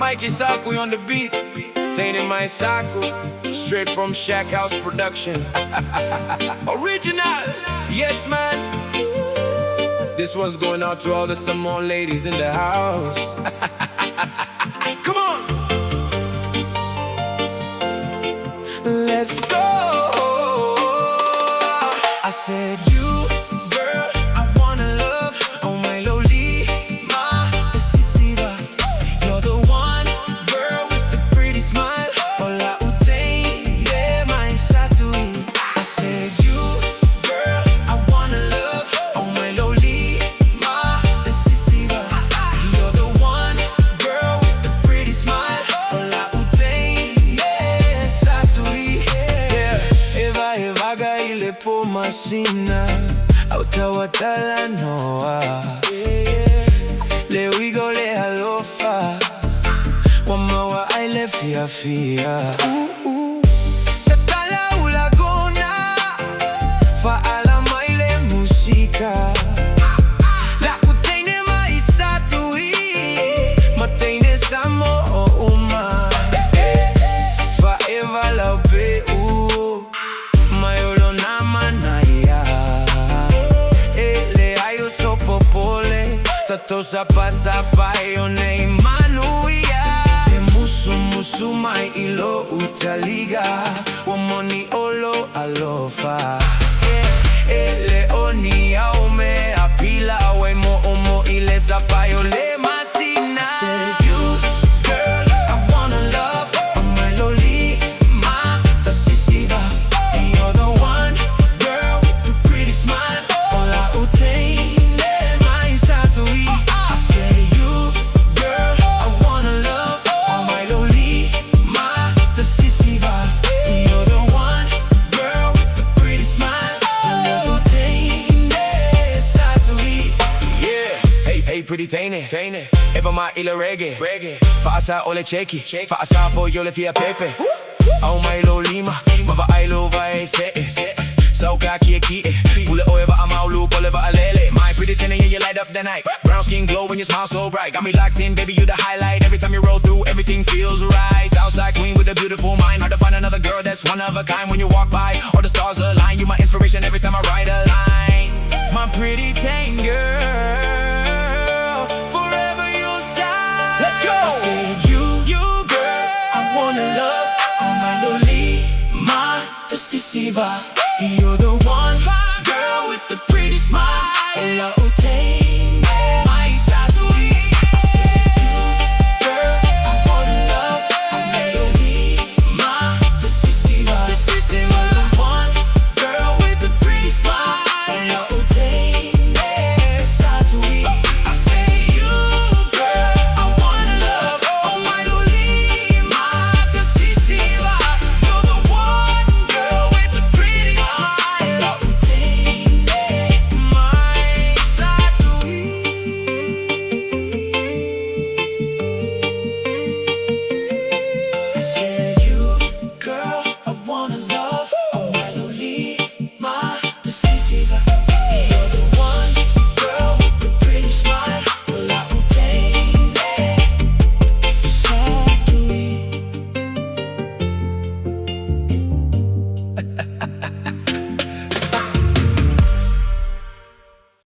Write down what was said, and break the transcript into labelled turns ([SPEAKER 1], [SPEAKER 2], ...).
[SPEAKER 1] Kamaiki Sakui on the beat. Tainted my Sakui, straight from Shack House production. Original, yes man. This one's going out to all the Samoan ladies in the house. Come on, let's go. I said you. Po masina autawatala noa leo igo le alofa wamawa aile fia fia tatala ulagona faala maile musika la kutaine mai Sakui mataine samo uma forever la peu Tatosa pasa payo na imanuia Musu musu mai ilo utaliga Wamoni olo alofa Leoni aume apila awe mo omo ile sapayo le masina. I said you, girl, I wanna love my loli, ma tasisiva. And you're the one, girl, with the pretty smile. Ola utaine mai Sakui. I said you, girl, I wanna love my loli, ma tasisiva. And you're the one, girl, with the pretty smile. Ola utaine Sakui. Yeah, hey, pretty taine. Eva ma ila reggae. Faasa ole cheki. Faasa fo yo le fia pepe. Au mai lo lima. Mava ai lo vai se. Sauka kie kie. Pule o eva amaulu pole va alele. My pretty taine, yeah, you light up the night. Brown skin glow when you smile so bright. Got me locked in, baby, you the highlight. Every time you roll through, everything feels right. Southside queen with a beautiful mind. Hard to find another girl that's one of a kind. When you walk by, or the stars align. You my inspiration every time I write a line. My pretty taine girl, forever you'll shine. Let's go. I said you girl, I wanna love my loli, ma tasisiva. You're the